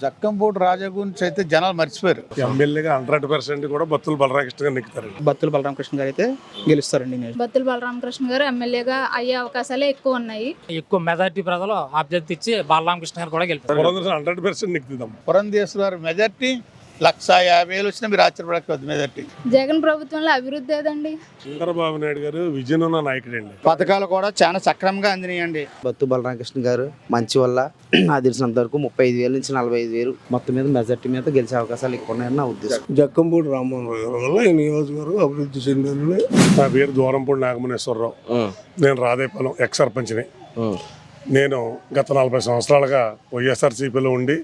జక్కంపూడి రాజా గురించి అయితే జనాలు మర్చిపోయారు. ఎమ్మెల్యేగా 100% కూడా బత్తుల బలరామకృష్ణ గారు నెక్కుతారండి. బత్తుల బలరామకృష్ణ గారు అయితే గెలుస్తారండి. బత్తుల బలరామకృష్ణ గారు ఎమ్మెల్యేగా అయ్యే అవకాశాలే ఎక్కువ ఉన్నాయి. ఎక్కువ మెజార్టీ ప్రజలు అభ్యర్థి ఇచ్చి బలరామకృష్ణ గారు కూడా గెలుస్తారు. 100% నెక్కుతాం. పురంధేశ్వరి గారి మెజార్టీ 1,50,000 వచ్చినా మీరు ఆశ్చర్యపడకపోద్దు. మెజార్టీ జగన్ ప్రభుత్వంలో అభివృద్ధి ఏదండి? చంద్రబాబు నాయుడు గారు విజన్ ఉన్న నాయకుడు అండి. పథకాలు కూడా చాలా సక్రమంగా అందినాయండి. బత్తు బలరామకృష్ణ గారు మంచి వల్ల నాకు తెలిసినంత వరకు 35,000 నుంచి 45,000 మొత్తం మీద మెజార్టీ మీద గెలిచే అవకాశాలు ఎక్కువ ఉన్నాయని నా ఉద్దేశం. జక్కంపూడి రామ్మోహన్ రావు వల్ల ఈ నియోజకవర్గం అభివృద్ధి చెందింది. నా పేరు దూరంపూడి నాగమనేశ్వరరావు. నేను రాదేపాలెం ఎక్స్ సర్పంచ్ని. నేను గత 40 సంవత్సరాలుగా వైఎస్ఆర్సీపీలో ఉండి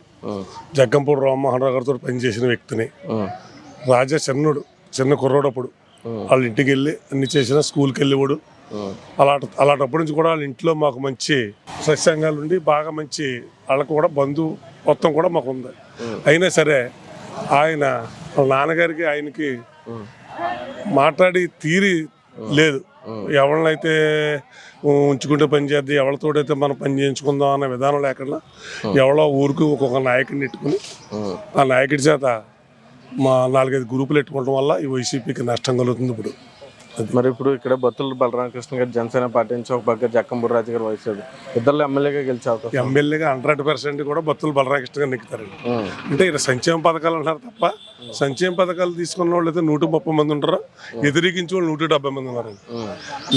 జగ్గంపూడి రామ్మోహన్ రావు గారితో పనిచేసిన వ్యక్తిని. రాజా చిన్న కుర్రోడప్పుడు వాళ్ళ ఇంటికి వెళ్ళి అన్ని చేసిన, స్కూల్కి వెళ్ళేవాడు. అలాంటప్పటి నుంచి కూడా వాళ్ళ ఇంట్లో మాకు మంచి సత్సంగాలు ఉండి బాగా మంచి వాళ్ళకు కూడా బంధువు మొత్తం కూడా మాకు ఉంది. అయినా సరే ఆయన వాళ్ళ నాన్నగారికి ఆయనకి మాట్లాడి తీరి లేదు. ఎవరినైతే ఉంచుకుంటే పని చేద్దాం, ఎవరితోటైతే మనం పని చేయించుకుందాం అన్న విధానం లేకుండా ఎవరో ఊరికి ఒక్కొక్క నాయకుడిని పెట్టుకుని ఆ నాయకుడి చేత మా 4-5 గ్రూపులు పెట్టుకోవడం వల్ల ఈ వైసీపీకి నష్టం కలుగుతుంది. మరి ఇప్పుడు ఇక్కడ బత్తుల బలరామకృష్ణ గారు జనసేన పార్టీ నుంచి ఒక పక్క జక్కంపూడి రాజు గారు వైఎస్ఆర్ ఇద్దరు ఎమ్మెల్యేగా గెలిచే అవకాశం. ఎమ్మెల్యేగా 100% కూడా బత్తుల బలరామకృష్ణ గారు నెక్కుతారండి. అంటే ఇక్కడ సంక్షేమ పథకాలు అంటారు తప్ప సంక్షేమ పథకాలు తీసుకున్న వాళ్ళు అయితే 130 మంది ఉంటారు, వ్యతిరేకించే వాళ్ళు 170 మంది ఉన్నారండి.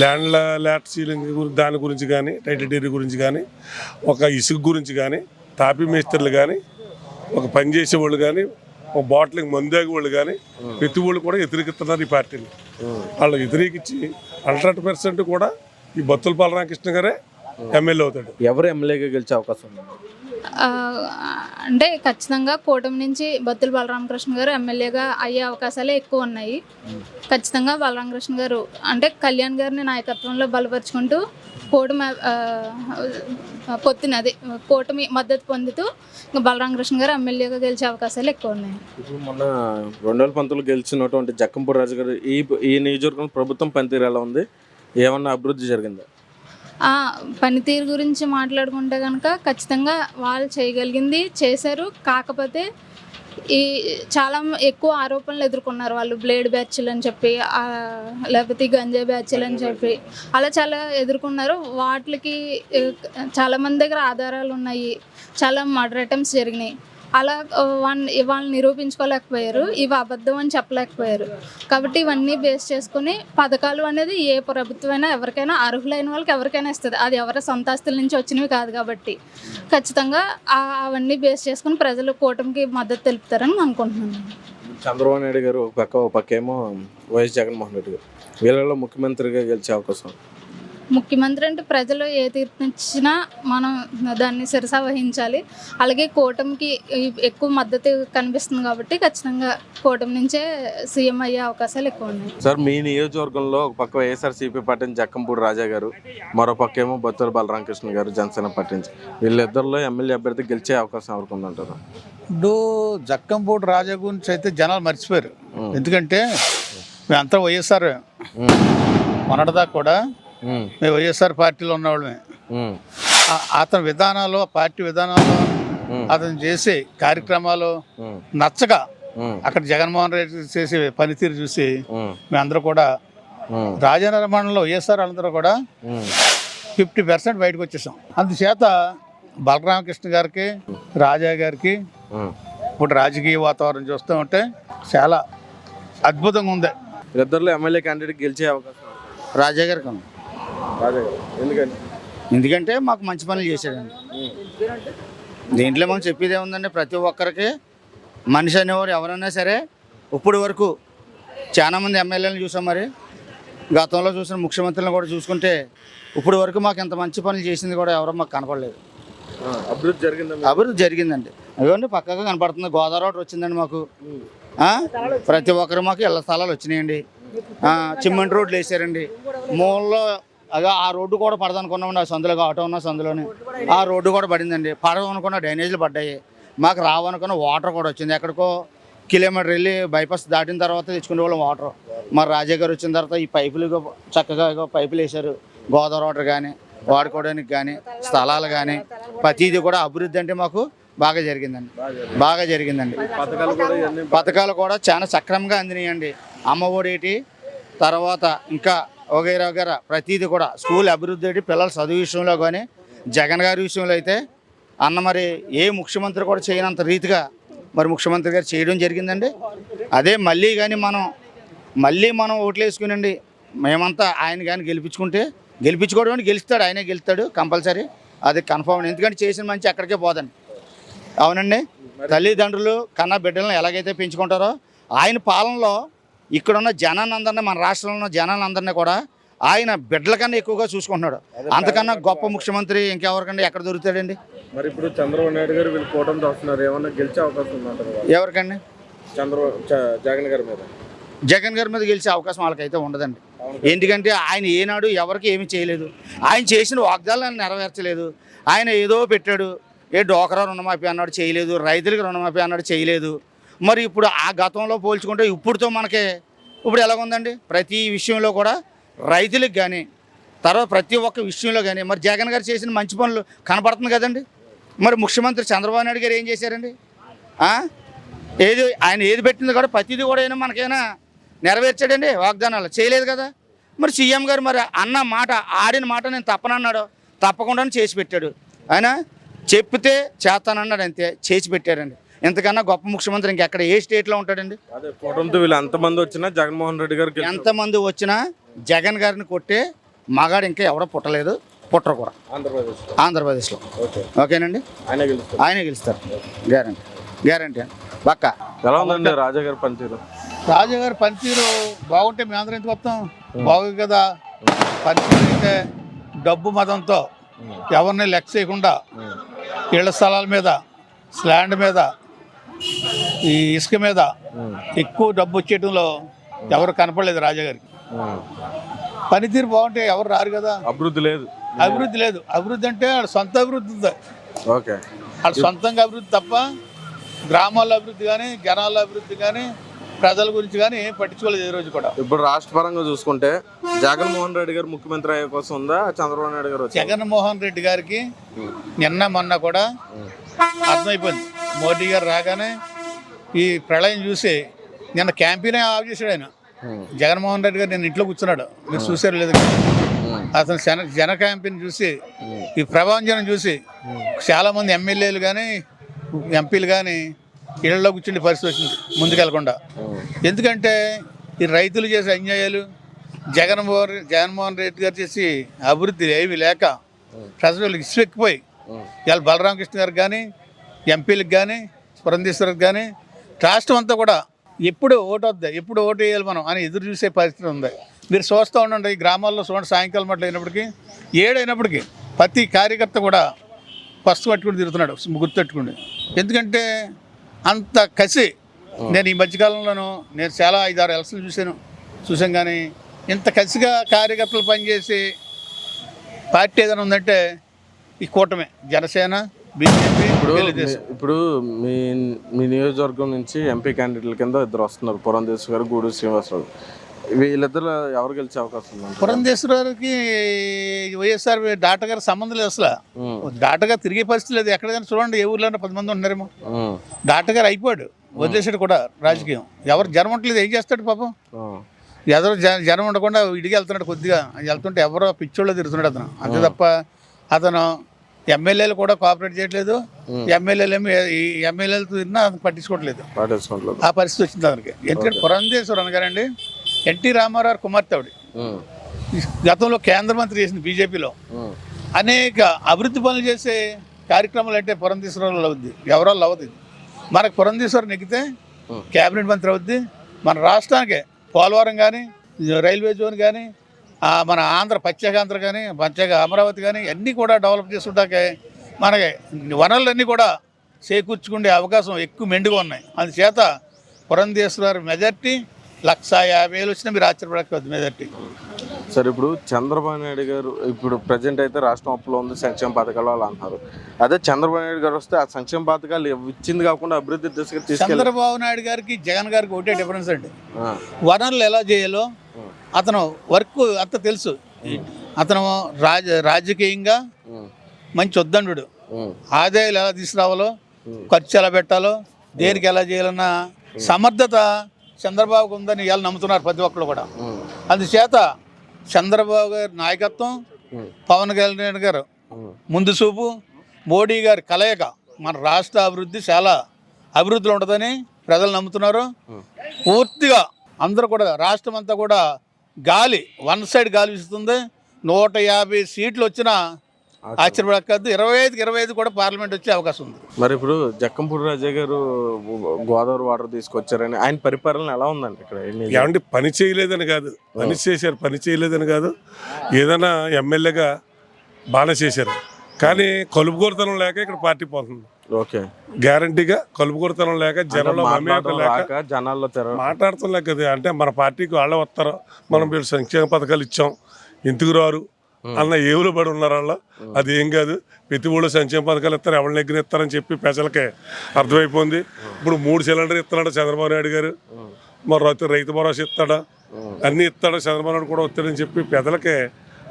ల్యాండ్ సీలింగ్ దాని గురించి కానీ, టైటిల్ డీడీ గురించి కానీ, ఒక ఇసుక గురించి కానీ, తాపీ మేస్త్రులు కానీ, ఒక పని చేసేవాళ్ళు కానీ, ఒక బాటిలింగ్ మందాగి వాళ్ళు కానీ ప్రతి వాళ్ళు కూడా వ్యతిరేకిస్తున్నారు ఈ పార్టీని. వాళ్ళు వ్యతిరేకించి 100% కూడా ఈ బత్తుల బలరామకృష్ణ గారే ఎమ్మెల్యే అవుతాడు. ఎవరు ఎమ్మెల్యేగా గెలిచే అవకాశం ఉంది? అంటే ఖచ్చితంగా కూటమి నుంచి బత్తుల బలరామకృష్ణ గారు ఎమ్మెల్యేగా అయ్యే అవకాశాలే ఎక్కువ ఉన్నాయి. ఖచ్చితంగా బలరామకృష్ణ గారు అంటే కళ్యాణ్ గారిని నాయకత్వంలో బలపరుచుకుంటూ కూటమి మద్దతు పొందుతూ బలరామకృష్ణ గారు ఎమ్మెల్యేగా గెలిచే అవకాశాలు ఎక్కువ ఉన్నాయి. ఇప్పుడు మొన్న 2019 గెలిచినటువంటి జక్కంపూడి రాజు గారు ఈ నియోజకవర్గం ప్రభుత్వం పనితీరు ఎలా ఉంది? ఏమన్నా అభివృద్ధి జరిగిందా? పనితీరు గురించి మాట్లాడుకుంటే కనుక ఖచ్చితంగా వాళ్ళు చేయగలిగింది చేశారు. కాకపోతే చాలా ఎక్కువ ఆరోపణలు ఎదుర్కొన్నారు వాళ్ళు. బ్లేడ్ బ్యాచ్లు అని చెప్పి, లేకపోతే గంజా బ్యాచ్లు అని చెప్పి అలా చాలా ఎదుర్కొన్నారు. వాటికి చాలామంది దగ్గర ఆధారాలు ఉన్నాయి. చాలా మర్డర్ అటెంప్ట్స్ జరిగినాయి. అలా వాళ్ళని నిరూపించుకోలేకపోయారు. ఇవి అబద్ధం అని చెప్పలేకపోయారు. కాబట్టి ఇవన్నీ బేస్ చేసుకుని పథకాలు అనేది ఏ ప్రభుత్వమైనా ఎవరికైనా అర్హులైన వాళ్ళకి ఎవరికైనా ఇస్తుంది. అది ఎవరి సొంత ఆస్తుల నుంచి వచ్చినవి కాదు. కాబట్టి ఖచ్చితంగా అవన్నీ బేస్ చేసుకుని ప్రజలు కూటమికి మద్దతు తెలుపుతారని అనుకుంటున్నాను. చంద్రబాబు నాయుడు గారు ఒక పక్క ఏమో వైఎస్ జగన్మోహన్ రెడ్డి గారు, వీళ్ళలో ముఖ్యమంత్రిగా గెలిచే అవకాశం. ముఖ్యమంత్రి అంటే ప్రజలు ఏ తీర్పునిచ్చినా మనం దాన్ని శిరసా వహించాలి. అలాగే కూటమికి ఎక్కువ మద్దతు కనిపిస్తుంది కాబట్టి ఖచ్చితంగా కూటమి నుంచే సీఎం అయ్యే అవకాశాలు ఎక్కువ ఉన్నాయి. సార్, మీ నియోజకవర్గంలో ఒక పక్క వైఎస్ఆర్సీపీ పార్టీ నుంచి జక్కంపూడి రాజా గారు, మరో పక్క ఏమో బత్తుల బలరామకృష్ణ గారు జనసేన పార్టీ నుంచి, వీళ్ళిద్దరిలో ఎమ్మెల్యే అభ్యర్థి గెలిచే అవకాశం ఎవరికి ఉందంటారు? ఇప్పుడు జక్కంపూడి రాజా గురించి అయితే జనాలు మర్చిపోయారు. ఎందుకంటే మేమంతా వైఎస్ఆర్ మొన్నటిదాకా కూడా మేము వైఎస్ఆర్ పార్టీలో ఉన్నవాళ్ళమే. అతని విధానాలు, పార్టీ విధానాలు, అతను చేసే కార్యక్రమాలు నచ్చగా అక్కడ జగన్మోహన్ రెడ్డి చేసే పనితీరు చూసి మేమందరూ కూడా రాజేంద్ర మండలంలో వైఎస్ఆర్ అందరూ కూడా 50% బయటకు వచ్చేసాం. అందుచేత బలరామకృష్ణ గారికి, రాజా గారికి ఇప్పుడు రాజకీయ వాతావరణం చూస్తూ ఉంటే చాలా అద్భుతంగా ఉంది. ఇద్దరిలో ఎమ్మెల్యే క్యాండిడేట్ గెలిచే అవకాశం రాజా గారికి ఉంది. ఎందుకంటే మాకు మంచి పనులు చేశాడండి. దీంట్లో మనం చెప్పేది ఏముందండి, ప్రతి ఒక్కరికి మనిషి అనేవారు ఎవరైనా సరే ఇప్పుడు వరకు చాలామంది ఎమ్మెల్యేలను చూసాం. మరి గతంలో చూసిన ముఖ్యమంత్రులను కూడా చూసుకుంటే ఇప్పుడు వరకు మాకు ఇంత మంచి పనులు చేసింది కూడా ఎవరో మాకు కనపడలేదు. అభివృద్ధి జరిగిందండి. అదిగోండి పక్కగా కనపడుతుంది. గోదావరి రోడ్ వచ్చిందండి మాకు. ప్రతి ఒక్కరు మాకు ఇళ్ల స్థలాలు వచ్చినాయండి. సిమెంట్ రోడ్లు వేసారండి. మూలలో అదే ఆ రోడ్డు కూడా పడదనుకున్నామండి. ఆ సందులో ఆటో ఉన్న సందులోనే ఆ రోడ్డు కూడా పడిందండి. పడదనుకున్న డ్రైనేజీలు పడ్డాయి. మాకు రావనుకున్న వాటర్ కూడా వచ్చింది. ఎక్కడికో కిలోమీటర్ వెళ్ళి బైపాస్ దాటిన తర్వాత తెచ్చుకునే వాళ్ళం వాటర్. మరి రాజా గారు వచ్చిన తర్వాత ఈ పైపులు చక్కగా పైపులు వేశారు. గోదావరి వాటర్ కానీ వాడుకోవడానికి కానీ స్థలాలు కానీ ప్రతిదీ కూడా అభివృద్ధి అంటే మాకు బాగా జరిగిందండి. బాగా జరిగిందండి. పథకాలు కూడా ఇవన్నీ పథకాలు కూడా చాలా సక్రమంగా అందినాయండి. అమ్మ ఒడేటి, తర్వాత ఇంకా వగైరా వగైరా ప్రతిదీ కూడా స్కూల్ అభివృద్ధి ఏంటి, పిల్లల చదువు విషయంలో కానీ జగన్ గారి విషయంలో అయితే అన్న మరి ఏ ముఖ్యమంత్రి కూడా చేయనంత రీతిగా మరి ముఖ్యమంత్రి గారు చేయడం జరిగిందండి. అదే మళ్ళీ కానీ మనం ఓట్లు వేసుకునండి మేమంతా ఆయన కానీ గెలిపించుకోవడం అంటే గెలుస్తాడు, ఆయనే గెలుస్తాడు కంపల్సరీ, అది కన్ఫర్మ్. ఎందుకంటే చేసిన మంచి ఎక్కడికే పోదండి. అవునండి, తల్లిదండ్రులు కన్నా బిడ్డలను ఎలాగైతే పెంచుకుంటారో ఆయన పాలనలో ఇక్కడున్న జనాలందరినీ, మన రాష్ట్రంలో ఉన్న జనాలందరినీ కూడా ఆయన బిడ్డల కన్నా ఎక్కువగా చూసుకుంటున్నాడు. అంతకన్నా గొప్ప ముఖ్యమంత్రి ఇంకెవరికండి ఎక్కడ దొరుకుతాడండి? మరి ఇప్పుడు చంద్రబాబు నాయుడు గారు వీళ్ళు కూటమితో వస్తున్నారు, ఏమన్నా గెలిచే అవకాశం ఉందంటారు? ఎవరికండి? జగన్ గారి మీద. జగన్ గారి మీద గెలిచే అవకాశం వాళ్ళకైతే ఉండదండి. ఎందుకంటే ఆయన ఏనాడు ఎవరికి ఏమీ చేయలేదు. ఆయన చేసిన వాగ్దానాలను నెరవేర్చలేదు. ఆయన ఏదో పెట్టాడు, డోకరా రుణమాఫీ అన్నాడు చేయలేదు, రైతులకు రుణమాఫీ అన్నాడు చేయలేదు. మరి ఇప్పుడు ఆ గతంలో పోల్చుకుంటే ఇప్పుడుతో మనకి ఇప్పుడు ఎలాగుందండి? ప్రతి విషయంలో కూడా రైతులకు కానీ తర్వాత ప్రతి ఒక్క విషయంలో కానీ మరి జగన్ గారు చేసిన మంచి పనులు కనపడుతుంది కదండి. మరి ముఖ్యమంత్రి చంద్రబాబు నాయుడు గారు ఏం చేశారండి? ఆయన ఏది పెట్టింది కూడా ప్రతిదీ కూడా అయినా మనకైనా నెరవేర్చాడండి? వాగ్దానాలు చేయలేదు కదా. మరి సీఎం గారు మరి అన్న మాట, ఆడిన మాట నేను తప్పనన్నాడు, తప్పకుండా చేసి పెట్టాడు. ఆయన చెప్తే చేస్తానన్నాడు, అంతే చేసి పెట్టాడండి. ఇంతకన్నా గొప్ప ముఖ్యమంత్రి ఇంకెక్కడ ఏ స్టేట్లో ఉంటాడండి? అదే కూటమితో వీళ్ళు ఎంతమంది వచ్చినా జగన్మోహన్ రెడ్డి గారికి ఎంతమంది వచ్చినా జగన్ గారిని కొట్టే మగాడు ఇంకా ఎవడో పుట్టలేదు, పుట్టరు కూడా ఆంధ్రప్రదేశ్లో. ఓకేనండి, ఆయనే గెలుస్తారు గ్యారంటీ అండి పక్కా. ఎలా ఉందండి రాజాగారి పనితీరు? రాజాగారి పనితీరు బాగుంటే మేము అందరం ఎందుకు వస్తాం? బాగుంది కదా. పనితీరు అయితే డబ్బు మతంతో ఎవరిని లెక్క చేయకుండా ఇళ్ల స్థలాల మీద, స్లాండ్ మీద, ఈ ఇసుక మీద ఎక్కువ డబ్బు వచ్చేయడంలో ఎవరు కనపడలేదు రాజాగారికి. పనితీరు బాగుంటే ఎవరు రారు కదా. అభివృద్ధి లేదు. అభివృద్ధి అంటే వాళ్ళ సొంత అభివృద్ధి ఉంది. ఓకే, వాళ్ళ సొంతంగా అభివృద్ధి తప్ప గ్రామాల అభివృద్ధి కానీ, జనాల అభివృద్ధి కానీ, ప్రజల గురించి కానీ పట్టించుకోలేదు ఈ రోజు కూడా. ఇప్పుడు రాష్ట్ర పరంగా చూసుకుంటే జగన్మోహన్ రెడ్డి గారు ముఖ్యమంత్రి అయ్యే కోసం ఉందా, చంద్రబాబు నాయుడు గారు? జగన్మోహన్ రెడ్డి గారికి నిన్న మొన్న కూడా అర్థమైపోయింది. మోడీ గారు రాగానే ఈ ప్రళయం చూసి నిన్న క్యాంపెయిన్ ఆఫ్ చేశాడు ఆయన. జగన్మోహన్ రెడ్డి గారు నేను ఇంట్లో కూర్చున్నాడు, మీరు చూసారు లేదు. అతను జన క్యాంపెయిన్ చూసి, ఈ ప్రభావం చూసి చాలామంది ఎమ్మెల్యేలు కానీ ఎంపీలు కానీ ఇళ్లలో కూర్చుండే పరిస్థితి వచ్చింది ముందుకెళ్లకుండా. ఎందుకంటే ఈ రైతులు చేసే అన్యాయాలు, జగన్మోహన్ రెడ్డి గారు చేసి అభివృద్ధి ఏమీ లేక ప్రజలు ఇసుకెక్కిపోయి ఇవాళ బలరామకృష్ణ గారికి కానీ, ఎంపీలకు కానీ, పురంధేశ్వరికి కానీ రాష్ట్రం అంతా కూడా ఎప్పుడు ఓటు వద్దా, ఎప్పుడు ఓటు వేయాలి మనం అని ఎదురు చూసే పరిస్థితి ఉంది. మీరు చూస్తూ ఉండండి, ఈ గ్రామాల్లో చూడండి, సాయంకాలం మట్లు అయినప్పటికీ, ఏడైనప్పటికీ ప్రతి కార్యకర్త కూడా ఫస్ట్ పట్టుకుని తిరుగుతున్నాడు, గుర్తుపెట్టుకోండి. ఎందుకంటే అంత కసి. నేను ఈ మధ్యకాలంలోనూ నేను చాలా 5-6 ఎలక్షన్లు చూసాం కానీ ఇంత కసిగా కార్యకర్తలు పనిచేసి పార్టీ ఏదైనా ఉందంటే ఈ కూటమి, జనసేన, బీజేపీ, తెలుగుదేశం. ఇప్పుడు మీ నియోజకవర్గం నుంచి ఎంపీ క్యాండిడేట్ల కింద 2 వస్తున్నారు, పురంధేశ్వర్ గారు, గూడూరు శ్రీనివాసరావు. వీళ్ళిద్దరు ఎవరు గెలిచే అవకాశం ఉంది? పురంధేశ్వర్ గారికి వైఎస్ఆర్ డాక్టర్ గారికి సంబంధం లేదు. అసలు డాక్టర్ గారు తిరిగే పరిస్థితి లేదు. ఎక్కడైనా చూడండి, ఏ ఊర్లో 10 మంది ఉన్నారేమో. డాక్టర్ గారు అయిపోయాడు, వదిలేసాడు కూడా రాజకీయం. ఎవరు జనం ఉండలేదు, ఏం చేస్తాడు పాపం. ఎవరు జనం ఉండకుండా ఇడికి వెళ్తున్నాడు, కొద్దిగా వెళ్తుంటే ఎవరో పిచ్చోళ్ళు తిరుగుతున్నాడు అతను, అంతే తప్ప అతను ఎమ్మెల్యేలు కూడా కోఆపరేట్ చేయట్లేదు. ఎమ్మెల్యేలు తిన్నా పట్టించుకోవట్లేదు. ఆ పరిస్థితి వచ్చింది అతనికి. ఎందుకంటే పురంధేశ్వర్ అనగారండి ఎన్టీ రామారావు కుమార్తె ఆవిడ. గతంలో కేంద్ర మంత్రి చేసింది బీజేపీలో. అనేక అభివృద్ధి పనులు చేసే కార్యక్రమాలు అంటే పురంధేశ్వరంలో అవుద్ది, ఎవరో అవ్వదు. మనకు పురంధేశ్వరం నెగ్గితే క్యాబినెట్ మంత్రి అవుద్ది. మన రాష్ట్రానికి పోలవరం కానీ, రైల్వే జోన్ కానీ, మన ఆంధ్ర ప్రత్యేకాంధ్ర కానీ, ప్రత్యేక అమరావతి కానీ అన్నీ కూడా డెవలప్ చేసుకుంటాకే మనకి వనరులన్నీ కూడా చేకూర్చుకునే అవకాశం ఎక్కువ మెండుగా ఉన్నాయి. అందుచేత పురంధేశ్వర్ మెజార్టీ 150,000 వచ్చినా మీరు ఆశ్చర్యపడకపోద్దు మెజార్టీ. సార్, ఇప్పుడు చంద్రబాబు నాయుడు గారు ఇప్పుడు ప్రజెంట్ అయితే రాష్ట్రం అప్పులో ఉంది, సంక్షేమ పథకాలు వాళ్ళు అంటారు. అదే చంద్రబాబు నాయుడు గారు వస్తే ఆ సంక్షేమ పథకాలు ఇచ్చింది కాకుండా అభివృద్ధి దిశగా తీసుకెళ్ళి. చంద్రబాబు నాయుడు గారికి జగన్ గారికి ఒకటే డిఫరెన్స్ అండి, వనరులు ఎలా చేయాలో అతను వర్క్ అంత తెలుసు. అతను రాజకీయంగా మంచి ఉద్దండు, ఆదాయాలు ఎలా తీసుకురావాలో ఖర్చు ఎలా పెట్టాలో దేనికి ఎలా చేయాలన్న సమర్థత చంద్రబాబుకు ఉందని ఇవాళ నమ్ముతున్నారు ప్రతి ఒక్కరు కూడా. అందుచేత చంద్రబాబు గారి నాయకత్వం, పవన్ కళ్యాణ్ గారు ముందు చూపు, మోడీ గారి కలయిక మన రాష్ట్ర అభివృద్ధి చాలా అభివృద్ధిలో ఉంటుందని ప్రజలు నమ్ముతున్నారు. పూర్తిగా అందరూ కూడా రాష్ట్రం అంతా కూడా గాలి వన్ సైడ్ గాలి వీస్తుంది. 150 సీట్లు వచ్చినా ఆశ్చర్యపడక్కద్దు. 25 కూడా పార్లమెంట్ వచ్చే అవకాశం ఉంది. మరి ఇప్పుడు జక్కంపూడి రాజా గారు గోదావరి వాటర్ తీసుకొచ్చారని ఆయన పరిపాలన ఎలా ఉందండి ఇక్కడ? ఏమంటే పని చేయలేదని కాదు, పని చేశారు, పని చేయలేదని కాదు, ఏదైనా ఎమ్మెల్యేగా బాగానే చేశారు. కానీ కలుపుకొరతనం లేక ఇక్కడ పార్టీ పోతుంది. ఓకే, గ్యారంటీగా కలుపుకొరతనం లేక జనంలో జనాల్లో మాట్లాడటం లేక కదా. అంటే మన పార్టీకి వాళ్ళే వస్తారు, మనం వీళ్ళు సంక్షేమ పథకాలు ఇచ్చాం, ఎందుకు రారు అన్న ఏవులు పడి ఉన్నారు వాళ్ళు. అది ఏం కాదు, ప్రతి ఊళ్ళో సంక్షేమ పథకాలు ఇస్తారు, ఎవరి దగ్గర ఇస్తారని చెప్పి ప్రజలకే అర్థమైపోయింది. ఇప్పుడు 3 సిలిండర్ ఇస్తున్నాడు చంద్రబాబు నాయుడు గారు, మరి రైతు భరోసా ఇస్తాడా, అన్నీ ఇస్తాడు చంద్రబాబు నాయుడు కూడా వస్తాడని చెప్పి ప్రజలకే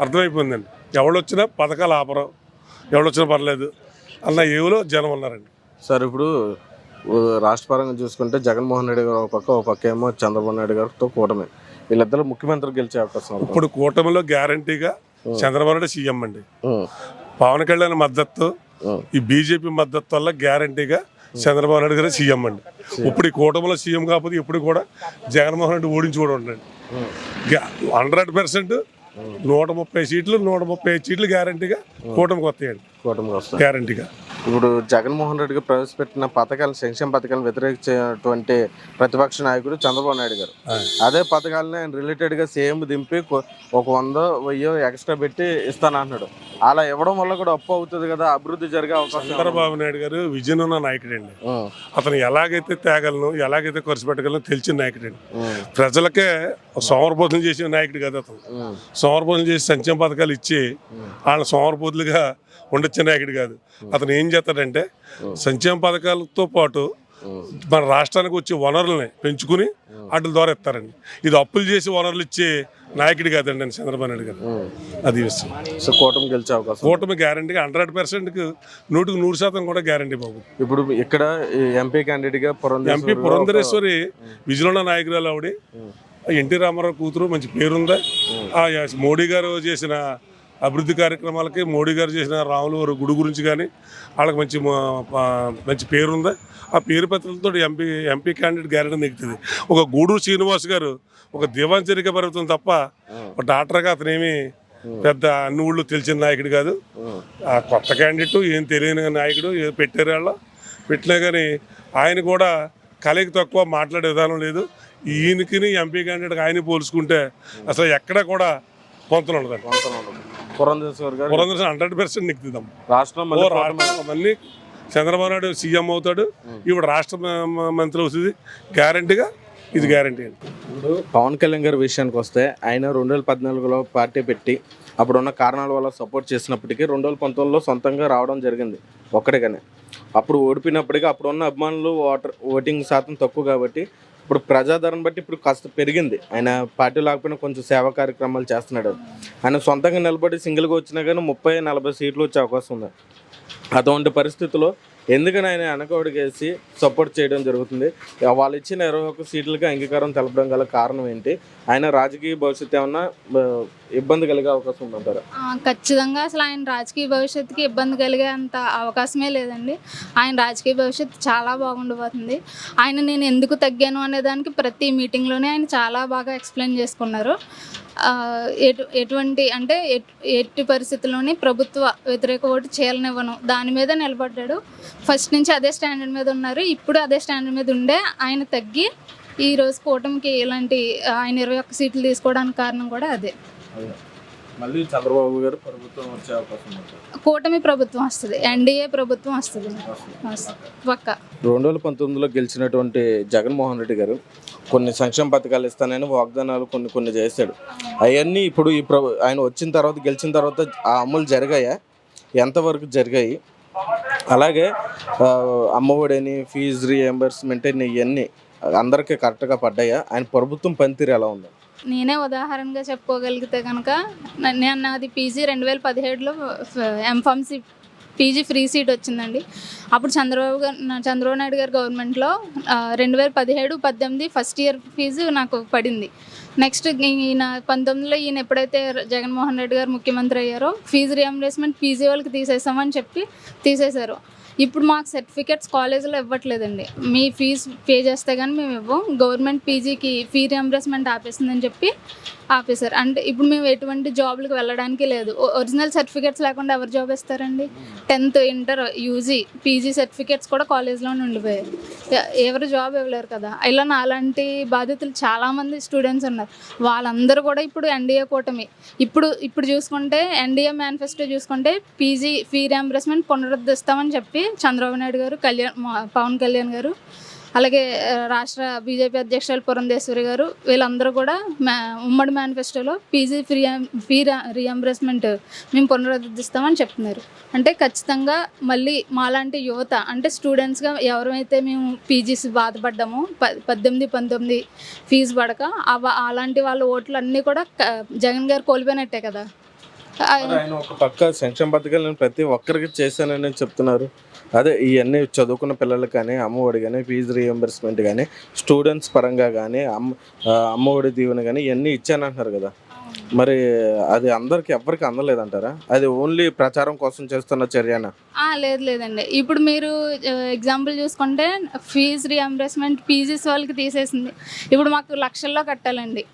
అర్థమైపోయిందండి. ఎవడొచ్చినా పథకాలు ఆపరు, ఎవడొచ్చినా పర్లేదు అన్న ఏవులో జనం ఉన్నారండి. సార్ ఇప్పుడు రాష్ట్రపరంగా చూసుకుంటే జగన్మోహన్ రెడ్డి గారు ఒక పక్క ఏమో చంద్రబాబు నాయుడు గారితో కూటమి, వీళ్ళిద్దరు ముఖ్యమంత్రి గెలిచే అవకాశం. ఇప్పుడు కూటమిలో గ్యారంటీగా చంద్రబాబు నాయుడు సీఎం అండి. పవన్ కళ్యాణ్ మద్దతు, ఈ బీజేపీ మద్దతు వల్ల గ్యారంటీగా చంద్రబాబు నాయుడు గారు సీఎం అండి. ఇప్పుడు ఈ కూటమిలో సీఎం కాకపోతే ఇప్పుడు కూడా జగన్మోహన్ రెడ్డి ఓడించి కూడా ఉండండి. 100% 130 సీట్లు 135 సీట్లు గ్యారంటీగా కూటమికి వస్తాయండి. గ్యారంటీగా ఇప్పుడు జగన్మోహన్ రెడ్డి గారు ప్రవేశపెట్టిన పథకాలు, సంక్షేమ పథకాలను వ్యతిరేకించేటువంటి ప్రతిపక్ష నాయకుడు చంద్రబాబు నాయుడు గారు అదే పథకాలని ఆయన రిలేటెడ్గా సేమ్ దింపి ఒక 100-1000 ఎక్స్ట్రా పెట్టి ఇస్తానంటున్నాడు. అలా ఇవ్వడం వల్ల కూడా అప్పు అవుతుంది కదా, అభివృద్ధి జరిగే అవకాశం. చంద్రబాబు నాయుడు గారు విజన్ ఉన్న నాయకుడు అండి. అతను ఎలాగైతే తేగలను, ఎలాగైతే ఖర్చు పెట్టగలను తెలిసిన నాయకుడు అండి. ప్రజలకే సోమరపోతులు చేసిన నాయకుడు కదా అతను. సోమరపోతులు చేసి సంక్షేమ పథకాలు ఇచ్చి వాళ్ళ సోమరపోతులుగా ఉండొచ్చే నాయకుడు కాదు. అతను ఏం చేస్తాడంటే సంక్షేమ పథకాలతో పాటు మన రాష్ట్రానికి వచ్చే వనరుల్ని పెంచుకుని వాటి ద్వారా ఇస్తారండి. ఇది అప్పులు చేసి వనరులు ఇచ్చే నాయకుడు కాదండి అని చంద్రబాబు నాయుడు గారు. అది విషయం. సో కూటమి గెలిచే అవకాశం, కూటమి గ్యారంటీగా 100%కి 100% కూడా గ్యారంటీ బాబు. ఇప్పుడు ఇక్కడ ఎంపీ క్యాండిడేట్గా ఎంపీ పురంధరేశ్వరి విజయనగర నాయకురాలు ఆవిడ. ఎన్టీ రామారావు కూతురు, మంచి పేరుందా. మోడీ గారు చేసిన అభివృద్ధి కార్యక్రమాలకి, మోడీ గారు చేసిన రాములవారి గుడి గురించి కానీ వాళ్ళకి మంచి పేరుందా. ఆ పేరు పత్రాలతో ఎంపీ క్యాండిడేట్ గ్యారెంటీ నెగ్గుతుంది. ఒక గూడూరు శ్రీనివాస్ గారు ఒక దివాంచరిక పర్వతం తప్ప ఒక డాక్టర్గా అతనేమి పెద్ద అన్ని ఊళ్ళో తెలిసిన నాయకుడు కాదు. ఆ కొత్త క్యాండిడేట్ ఏం తెలియని నాయకుడు, ఏదో పెట్టారు వాళ్ళు పెట్టినా కానీ ఆయన కూడా కలయిక తక్కువ, మాట్లాడే విధానం లేదు. ఈయనకి ఎంపీ క్యాండిడేట్కి ఆయన పోల్చుకుంటే అసలు ఎక్కడ కూడా పొంతలు ఉండదు. పురంధరేశ్వర్ 100% నెగ్గుతుందాం. రాష్ట్రం మళ్ళీ చంద్రబాబు నాయుడు సీఎం అవుతాడు, ఇప్పుడు రాష్ట్ర మంత్రి అవుతుంది గ్యారంటీగా. ఇది గ్యారంటీ అండి. ఇప్పుడు పవన్ కళ్యాణ్ గారి విషయానికి వస్తే ఆయన 2014లో పార్టీ పెట్టి అప్పుడున్న కారణాల వల్ల సపోర్ట్ చేసినప్పటికీ 2019లో సొంతంగా రావడం జరిగింది ఒక్కడిగానే. అప్పుడు ఓడిపోయినప్పటికీ అప్పుడున్న అభిమానులు ఓటింగ్ శాతం తక్కువ కాబట్టి ఇప్పుడు ప్రజాదరణ బట్టి ఇప్పుడు కాస్త పెరిగింది. ఆయన పార్టీ లేకపోయినా కొంచెం సేవా కార్యక్రమాలు చేస్తున్నాడు. ఆయన సొంతంగా నిలబడి సింగిల్గా వచ్చినా కానీ 30-40 సీట్లు వచ్చే అవకాశం ఉంది. అటువంటి పరిస్థితుల్లో ఎందుకని ఆయన వెనకడుగేసి సపోర్ట్ చేయడం జరుగుతుంది? వాళ్ళు ఇచ్చిన 21 సీట్లకి అంగీకారం తెలపడం గల కారణం ఏంటి? ఆయన రాజకీయ భవిష్యత్తు ఏమన్నా ఇబ్బంది కలిగే అవకాశం ఉందంటారా? ఖచ్చితంగా అసలు ఆయన రాజకీయ భవిష్యత్తుకి ఇబ్బంది కలిగే అంత అవకాశమే లేదండి. ఆయన రాజకీయ భవిష్యత్తు చాలా బాగుండిపోతుంది. ఆయన నేను ఎందుకు తగ్గాను అనేదానికి ప్రతి మీటింగ్లోనే ఆయన చాలా బాగా ఎక్స్ప్లెయిన్ చేసుకున్నారు. ఎటువంటి అంటే ఎట్టి పరిస్థితుల్లోని ప్రభుత్వ వ్యతిరేక ఓటు చేయాలనివ్వను, దాని మీద నిలబడ్డాడు. ఫస్ట్ నుంచి అదే స్టాండర్డ్ మీద ఉన్నారు. ఇప్పుడు అదే స్టాండర్డ్ మీద ఉండే ఆయన తగ్గి ఈరోజు కూటమికి ఇలాంటి ఆయన 21 సీట్లు తీసుకోవడానికి కారణం కూడా అదే. మళ్ళీ చంద్రబాబు గారు ప్రభుత్వం వచ్చే అవకాశం ఉంది. కూటమి ప్రభుత్వం వస్తుంది, ఎన్డీఏ ప్రభుత్వం వస్తుంది పక్క. 2019లో గెలిచినటువంటి జగన్మోహన్ రెడ్డి గారు కొన్ని సంక్షేమ పథకాలు ఇస్తానని వాగ్దానాలు కొన్ని చేశాడు. అవన్నీ ఇప్పుడు ఆయన వచ్చిన తర్వాత, గెలిచిన తర్వాత ఆ అమలు జరిగాయా? ఎంతవరకు జరిగాయి? అలాగే అమ్మఒడని, ఫీజు రీఎంబర్స్మెంట్ అని ఇవన్నీ అందరికీ కరెక్ట్గా పడ్డాయా? ఆయన ప్రభుత్వం పనితీరు ఎలా ఉంది? నేనే ఉదాహరణగా చెప్పుకోగలిగితే కనుక నాది పీజీ 2017లో ఎంఫార్మసీ పీజీ ఫ్రీ సీట్ వచ్చిందండి. అప్పుడు చంద్రబాబు నాయుడు గారు గవర్నమెంట్లో 2017-18 ఫస్ట్ ఇయర్ ఫీజు నాకు పడింది. నెక్స్ట్ ఈయన 19లో ఈయన ఎప్పుడైతే జగన్మోహన్ రెడ్డి గారు ముఖ్యమంత్రి అయ్యారో ఫీజు రియంబర్స్మెంట్ పీజీ వాళ్ళకి తీసేసామని చెప్పి తీసేశారు. ఇప్పుడు మాకు సర్టిఫికేట్స్ కాలేజీలో ఇవ్వట్లేదండి. మీ ఫీజు పే చేస్తే కానీ మేము ఇవ్వం, గవర్నమెంట్ పీజీకి ఫీ రియంబర్స్మెంట్ ఆపేసిందని చెప్పి ఆపేశారు. అంటే ఇప్పుడు మేము ఎటువంటి జాబ్లకు వెళ్ళడానికి లేదు. ఒరిజినల్ సర్టిఫికేట్స్ లేకుండా ఎవరు జాబ్ ఇస్తారండి? 10th, inter, UG, PG certificates కూడా కాలేజ్లోనే ఉండిపోయారు. ఎవరు జాబ్ ఇవ్వలేరు కదా. ఇలా అలాంటి బాధితులు చాలామంది స్టూడెంట్స్ ఉన్నారు. వాళ్ళందరూ కూడా ఇప్పుడు ఎన్డీఏ కూటమి ఇప్పుడు చూసుకుంటే ఎన్డీఏ మేనిఫెస్టో చూసుకుంటే పీజీ ఫీ రియంబర్స్మెంట్ పునరుద్ధరిస్తామని చెప్పి చంద్రబాబు నాయుడు గారు, పవన్ కళ్యాణ్ గారు, అలాగే రాష్ట్ర బీజేపీ అధ్యక్షులు పురంధేశ్వరి గారు వీళ్ళందరూ కూడా ఉమ్మడి మేనిఫెస్టోలో పీజీ ఫీ రియంబర్స్మెంట్ మేము పునరుద్ధరిస్తామని చెప్తున్నారు. అంటే ఖచ్చితంగా మళ్ళీ మాలాంటి యువత అంటే స్టూడెంట్స్గా ఎవరైతే మేము పీజీస్ బాధపడ్డామో 18-19 ఫీజు పడక అలాంటి వాళ్ళ ఓట్లు అన్నీ కూడా జగన్ గారు కోల్పోయినట్టే కదా. ఆయన ఒక పక్క సంక్షేమ పథకాలు నేను ప్రతి ఒక్కరికి చేశానని చెప్తున్నారు. అదే ఇవన్నీ చదువుకున్న పిల్లలకు కానీ అమ్మఒడి కానీ ఫీజు రియంబర్స్మెంట్ కానీ స్టూడెంట్స్ పరంగా కానీ అమ్మఒడి దీవెన కానీ ఇవన్నీ ఇచ్చానంటున్నారు కదా. మరి అది అందరికి ఎవరికి అందలేదంటారా? అది ఓన్లీ ప్రచారం కోసం చేస్తున్న చర్యనా? లేదండి. ఇప్పుడు మీరు ఎగ్జాంపుల్ చూసుకుంటే ఫీజు రియంబర్స్మెంట్ పీజీస్ వాళ్ళకి తీసేసింది. ఇప్పుడు మాకు లక్షల్లో కట్టాలండి.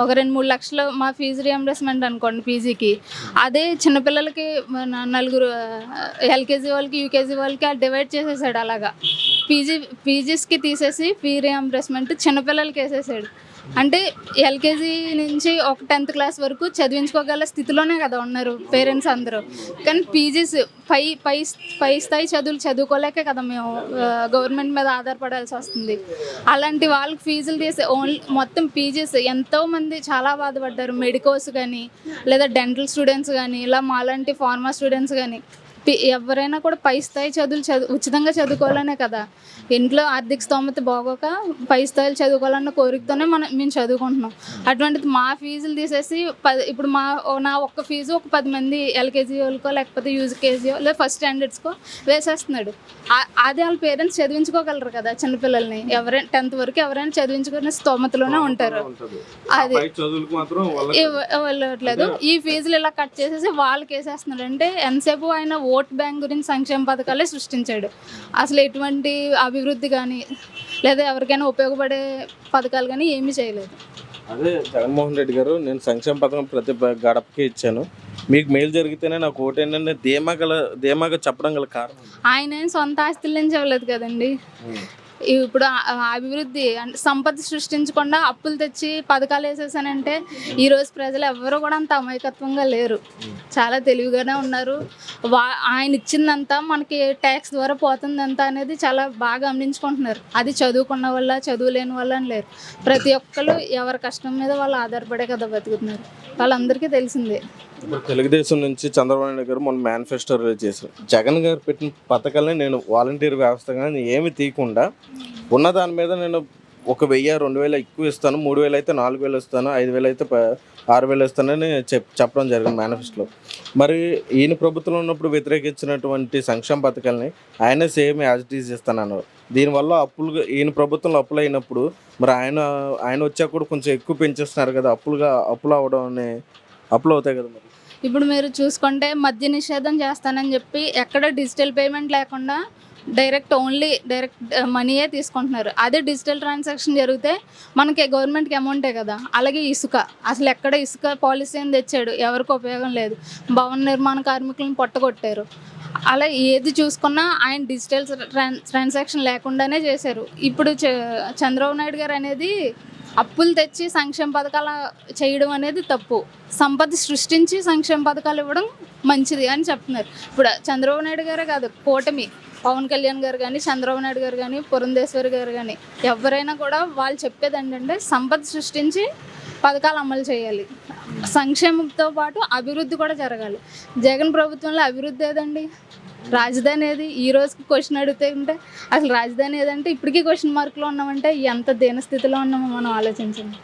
ఒక 2-3 లక్షలు మా ఫీజు రియంబర్స్మెంట్ అనుకోండి పీజీకి. అదే చిన్నపిల్లలకి 4 ఎల్కేజీ వాళ్ళకి యూకేజీ వాళ్ళకి డివైడ్ చేసేసాడు. అలాగా పీజీస్కి తీసేసి ఫీ రియంబర్స్మెంట్ చిన్నపిల్లలకి వేసేసాడు. అంటే ఎల్కేజీ నుంచి ఒక 10th క్లాస్ వరకు చదివించుకోగల స్థితిలోనే కదా ఉన్నారు పేరెంట్స్ అందరూ. కానీ పీజీస్ పై స్థాయి చదువులు చదువుకోలేకే కదా మేము గవర్నమెంట్ మీద ఆధారపడాల్సి వస్తుంది. అలాంటి వాళ్ళకి ఫీజులు తీసి మొత్తం పీజీస్ ఎంతోమంది చాలా బాధపడ్డారు. మెడికోస్ కానీ లేదా డెంటల్ స్టూడెంట్స్ కానీ ఇలా మాలాంటి ఫార్మా స్టూడెంట్స్ కానీ ఎవరైనా కూడా పై స్థాయి చదువులు ఉచితంగా చదువుకోవాలనే కదా. ఇంట్లో ఆర్థిక స్తోమత బాగోక పై స్థాయిలు చదువుకోవాలన్న కోరికతోనే మేము చదువుకుంటున్నాం. అటువంటిది మా ఫీజులు తీసేసి ఇప్పుడు నా ఒక్క ఫీజు ఒక 10 మంది ఎల్కేజీ వాళ్ళకో లేకపోతే యూకేజీ లేదా ఫస్ట్ స్టాండర్డ్స్కో వేసేస్తున్నాడు. అదే వాళ్ళ పేరెంట్స్ చదివించుకోగలరు కదా చిన్నపిల్లల్ని. ఎవరైనా 10th వరకు ఎవరైనా చదివించుకునే స్తోమతలోనే ఉంటారు. అది వెళ్ళట్లేదు. ఈ ఫీజులు ఇలా కట్ చేసేసి వాళ్ళకి వేసేస్తున్నాడు. అంటే ఎంతసేపు ఆయన ఓట్ బ్యాంక్ గురించి సంక్షేమ పథకాలే సృష్టించాడు. అసలు ఎటువంటి అభివృద్ధి కానీ లేదా ఎవరికైనా ఉపయోగపడే పథకాలు కానీ ఏమీ చేయలేదు. అదే జగన్మోహన్ రెడ్డి గారు నేను సంక్షేమ పథకం ప్రతి గడపకి ఇచ్చాను, మీకు మేలు జరిగితేనే నాకు ఓటేనని ధీమాగా చెప్పడం గల కారణం ఆయన సొంత ఆస్తుల నుంచి ఇవ్వలేదు కదండి. ఇప్పుడు అభివృద్ధి అంటే సంపద సృష్టించకుండా అప్పులు తెచ్చి పథకాలు వేసేసానంటే ఈరోజు ప్రజలు ఎవరు కూడా అంత అమాయకత్వంగా లేరు. చాలా తెలివిగానే ఉన్నారు. ఆయన ఇచ్చిందంతా మనకి ట్యాక్స్ ద్వారా పోతుందంతా అనేది చాలా బాగా గమనించుకుంటున్నారు. అది చదువుకున్న వల్ల చదువు లేని వల్ల అని లేరు. ప్రతి ఒక్కరు ఎవరి కష్టం మీద వాళ్ళు ఆధారపడే కదా బతుకుతున్నారు. వాళ్ళందరికీ తెలిసిందే. ఇప్పుడు తెలుగుదేశం నుంచి చంద్రబాబు నాయుడు గారు మొన్న మేనిఫెస్టో రిలీజ్ చేశారు. జగన్ గారు పెట్టిన పథకాలని నేను వాలంటీర్ వ్యవస్థ కానీ ఏమి తీయకుండా ఉన్న దాని మీద నేను 1000-2000 ఎక్కువ ఇస్తాను, 3000 అయితే 4000 ఇస్తాను, 5000 అయితే 6000 ఇస్తానని చెప్పడం జరిగింది మేనిఫెస్టోలో. మరి ఈయన ప్రభుత్వంలో ఉన్నప్పుడు వ్యతిరేకించినటువంటి సంక్షేమ పథకాలని ఆయనే సేమ్ యాజ్ ఇట్ ఈజ్ ఇస్తానన్నారు. దీనివల్ల ఈయన ప్రభుత్వంలో అప్పులు అయినప్పుడు మరి ఆయన వచ్చాక కూడా కొంచెం ఎక్కువ పెంచేస్తున్నారు కదా. అప్పులు అవుతాయి కదా. మరి ఇప్పుడు మీరు చూసుకుంటే మద్య నిషేధం చేస్తానని చెప్పి ఎక్కడ డిజిటల్ పేమెంట్ లేకుండా డైరెక్ట్ మనీయే తీసుకుంటున్నారు. అదే డిజిటల్ ట్రాన్సాక్షన్ జరిగితే మనకి గవర్నమెంట్కి అమౌంటే కదా. అలాగే ఇసుక అసలు ఎక్కడ ఇసుక పాలసీ అని తెచ్చాడు, ఎవరికి ఉపయోగం లేదు. భవన నిర్మాణ కార్మికులను పొట్టగొట్టారు. అలా ఏది చూసుకున్నా ఆయన డిజిటల్ ట్రాన్సాక్షన్ లేకుండానే చేశారు. ఇప్పుడు చంద్రబాబు నాయుడు గారు అనేది అప్పులు తెచ్చి సంక్షేమ పథకాలు చేయడం అనేది తప్పు. సంపద సృష్టించి సంక్షేమ పథకాలు ఇవ్వడం మంచిది అని చెప్తున్నారు. ఇప్పుడు చంద్రబాబు నాయుడు గారే కాదు, కూటమి పవన్ కళ్యాణ్ గారు కానీ చంద్రబాబు నాయుడు గారు కానీ పురంధేశ్వరి గారు కానీ ఎవరైనా కూడా వాళ్ళు చెప్పేది ఏంటంటే సంపద సృష్టించి పథకాలు అమలు చేయాలి. సంక్షేమంతో పాటు అభివృద్ధి కూడా జరగాలి. జగన్ ప్రభుత్వంలో అభివృద్ధి ఏదండి? రాజధాని ఏది? ఈ రోజుకి క్వశ్చన్ అడిగితే ఉంటే అసలు రాజధాని ఏదంటే ఇప్పటికీ క్వశ్చన్ మార్క్లో ఉన్నామంటే ఎంత దీనస్థితిలో ఉన్నామో మనం ఆలోచించండి.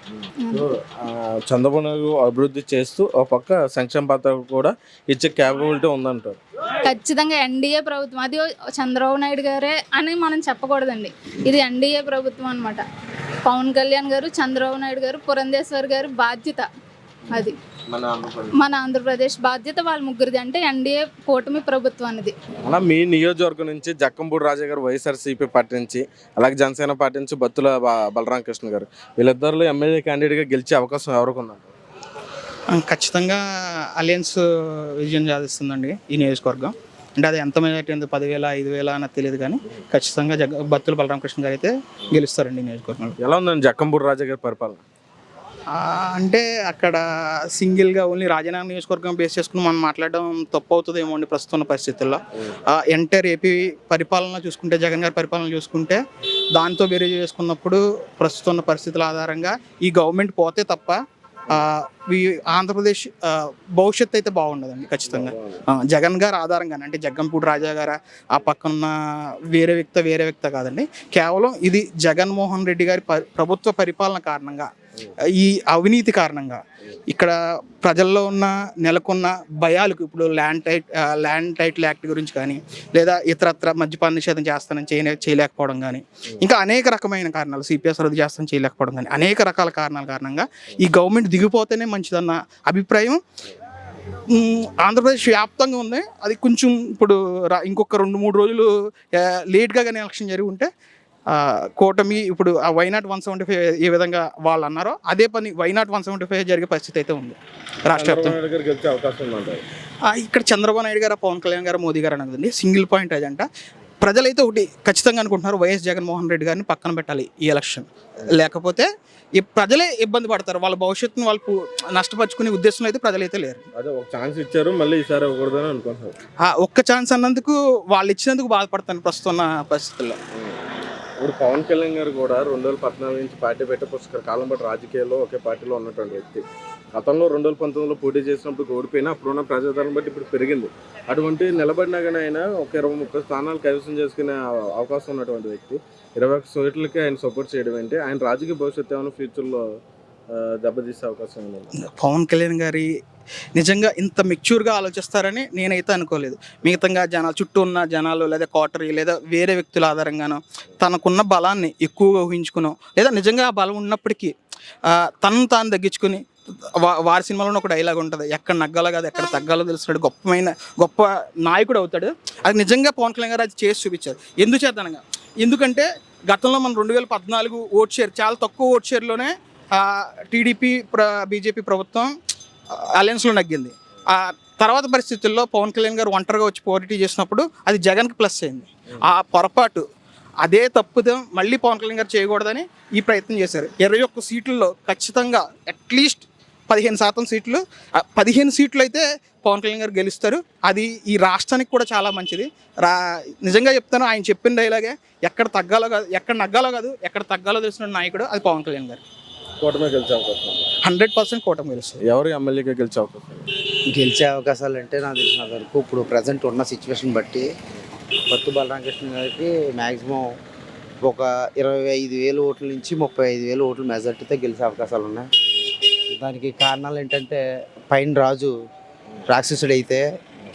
చంద్రబాబు నాయుడు అభివృద్ధి చేస్తూ ఒక పక్క సంక్షేమ పథకాలు కూడా ఇచ్చే క్యాపబిలిటీ ఉందంటారు. ఖచ్చితంగా ఎన్డీఏ ప్రభుత్వం, అది చంద్రబాబు నాయుడు గారే అని మనం చెప్పకూడదండి. ఇది ఎన్డీఏ ప్రభుత్వం అనమాట. పవన్ కళ్యాణ్ గారు, చంద్రబాబు నాయుడు గారు, పురంధేశ్వర్ గారు బాధ్యత అది. మన ఆంధ్రప్రదేశ్ బాధ్యత వాళ్ళ ముగ్గురిది. అంటే ఎన్డీఏ కూటమి ప్రభుత్వం అనేది. అలా మీ నియోజకవర్గం నుంచి జక్కంపూడి రాజా గారు వైఎస్ఆర్సీపీ పార్టీ నుంచి, అలాగే జనసేన పార్టీ నుంచి బత్తుల బలరామకృష్ణ గారు, వీళ్ళిద్దరిలో ఎమ్మెల్యే క్యాండిడేట్గా గెలిచే అవకాశం ఎవరికి ఉందంట? ఖచ్చితంగా అలయన్స్ విజయం సాధిస్తుందండి ఈ నియోజకవర్గం. అంటే అది ఎంత మెజారిటీ, 10,000 5,000 అన్నది తెలియదు, కానీ ఖచ్చితంగా బత్తుల బలరామకృష్ణ గారు అయితే గెలుస్తారండి ఈ నియోజకవర్గంలో. ఎలా ఉందండి జక్కంపూడి రాజా గారి పరిపాలన? అంటే అక్కడ సింగిల్గా ఓన్లీ రాజధాని నియోజకవర్గం బేస్ చేసుకుని మనం మాట్లాడడం తప్పు అవుతుందేమో అండి ప్రస్తుతం ఉన్న పరిస్థితుల్లో. ఎంటైర్ ఏపీ పరిపాలన చూసుకుంటే, జగన్ గారి పరిపాలన చూసుకుంటే, దాంతో వేరే చేసుకున్నప్పుడు ప్రస్తుతం ఉన్న పరిస్థితుల ఆధారంగా ఈ గవర్నమెంట్ పోతే తప్ప ఆంధ్రప్రదేశ్ భవిష్యత్తు అయితే బాగుండదండి ఖచ్చితంగా. జగన్ గారు ఆధారంగానే, అంటే జగ్గంపూడి రాజా గారు ఆ పక్కన వేరే వ్యక్తి కాదండి, కేవలం ఇది జగన్మోహన్ రెడ్డి గారి ప్రభుత్వ పరిపాలన కారణంగా, ఈ అవినీతి కారణంగా ఇక్కడ ప్రజల్లో నెలకొన్న భయాలకు, ఇప్పుడు ల్యాండ్ టైటిల్ యాక్ట్ గురించి కానీ, లేదా ఇతరత్ర మద్యపాన నిషేధం చేస్తానని చేయలేకపోవడం కానీ, ఇంకా అనేక రకమైన కారణాలు, సిపిఎస్ రద్దు చేస్తానని చేయలేకపోవడం కానీ, అనేక రకాల కారణాల కారణంగా ఈ గవర్నమెంట్ దిగిపోతేనే మంచిదన్న అభిప్రాయం ఆంధ్రప్రదేశ్ వ్యాప్తంగా ఉంది. అది కొంచెం ఇప్పుడు ఇంకొక 2-3 రోజులు లేట్గా కానీ ఎలక్షన్ జరిగి ఉంటే కూటమి ఇప్పుడు ఆ వైనాట్ 175 ఏ విధంగా వాళ్ళు అన్నారో అదే పని వైనాట్ 175 జరిగే పరిస్థితి అయితే ఉంది రాష్ట్ర వ్యాప్తంగా. ఇక్కడ చంద్రబాబు నాయుడు గారు, పవన్ కళ్యాణ్ గారు, మోదీ గారు అన్నదండి సింగిల్ పాయింట్ అదంట. ప్రజలైతే ఒకటి ఖచ్చితంగా అనుకుంటున్నారు, వైఎస్ జగన్మోహన్ రెడ్డి గారిని పక్కన పెట్టాలి ఈ ఎలక్షన్, లేకపోతే ఈ ప్రజలే ఇబ్బంది పడతారు, వాళ్ళ భవిష్యత్తును వాళ్ళు నష్టపరుచుకునే ఉద్దేశంలో అయితే ప్రజలైతే లేరు. అదే ఒక ఛాన్స్ ఇచ్చారు, మళ్ళీ ఈసారి ఇవ్వకూడదని అనుకుంటున్నారు. ఒక్క ఛాన్స్ అన్నందుకు వాళ్ళు ఇచ్చినందుకు బాధపడతాను ప్రస్తుతం ఉన్న పరిస్థితుల్లో. ఇప్పుడు పవన్ కళ్యాణ్ గారు కూడా 2014 నుంచి పార్టీ పెట్టే పుష్కర కాలం పాటు రాజకీయాల్లో ఒకే పార్టీలో ఉన్నటువంటి వ్యక్తి. గతంలో 2019లో పోటీ చేసినప్పుడు ఓడిపోయినా అప్పుడున్న ప్రజాదరణ బట్టి ఇప్పుడు పెరిగింది. అటువంటి నిలబడినా కానీ ఆయన ఒక 20-30 స్థానాలు కైవసం చేసుకునే అవకాశం ఉన్నటువంటి వ్యక్తి. 21 సీట్లకి ఆయన సపోర్ట్ చేయడం ఏంటి? ఆయన రాజకీయ భవిష్యత్తు ఏమైనా ఫ్యూచర్లో దెబ్బతీసే అవకాశం ఉంది? పవన్ కళ్యాణ్ గారి నిజంగా ఇంత మెచ్యూర్గా ఆలోచిస్తారని నేనైతే అనుకోలేదు. మిగతాగా జనాలు, చుట్టూ ఉన్న జనాలు, లేదా కోటరీ, లేదా వేరే వ్యక్తుల ఆధారంగానో తనకున్న బలాన్ని ఎక్కువగా ఊహించుకునో, లేదా నిజంగా ఆ బలం ఉన్నప్పటికీ తనను తాను తగ్గించుకుని, వారి సినిమాలో ఒక డైలాగ్ ఉంటుంది, ఎక్కడ నగ్గాలో కాదు ఎక్కడ తగ్గాలో తెలుస్తున్నాడు, గొప్ప నాయకుడు అవుతాడు. అది నిజంగా పవన్ కళ్యాణ్ గారు అది చేసి చూపించారు. ఎందుచేతనగా, ఎందుకంటే గతంలో మనం 2014 ఓట్ షేర్, చాలా తక్కువ ఓట్ షేర్లోనే టీడీపీ బీజేపీ ప్రభుత్వం అలయన్స్లో నగ్గింది. ఆ తర్వాత పరిస్థితుల్లో పవన్ కళ్యాణ్ గారు ఒంటరిగా వచ్చి పోటీ చేసినప్పుడు అది జగన్కి ప్లస్ అయింది. ఆ పొరపాటు, అదే తప్పుదో మళ్ళీ పవన్ కళ్యాణ్ గారు చేయకూడదని ఈ ప్రయత్నం చేశారు. 21 సీట్లలో ఖచ్చితంగా అట్లీస్ట్ 15% సీట్లు, 15 సీట్లు అయితే పవన్ కళ్యాణ్ గారు గెలుస్తారు. అది ఈ రాష్ట్రానికి కూడా చాలా మంచిది. నిజంగా చెప్తాను, ఆయన చెప్పిన డైలాగే, ఎక్కడ తగ్గాలో కాదు ఎక్కడ నగ్గాలో కాదు ఎక్కడ తగ్గాలో తెలిసిన నాయకుడు అది పవన్ కళ్యాణ్ గారు. కూటమి గెలిచే అవకాశం 100% కూటమి గెలుస్తుంది. ఎవరు ఎమ్మెల్యేగా గెలిచే అవకాశం? గెలిచే అవకాశాలు అంటే నాకు తెలిసిన వరకు ఇప్పుడు ప్రజెంట్ ఉన్న సిచ్యువేషన్ బట్టి బత్తు బలరామకృష్ణ గారికి మ్యాక్సిమం ఒక 25,000 ఓట్ల నుంచి 35,000 ఓట్ల మెజార్టీతో గెలిచే అవకాశాలు ఉన్నాయి. దానికి కారణాలు ఏంటంటే, పైన రాజు రాక్షసుడైతే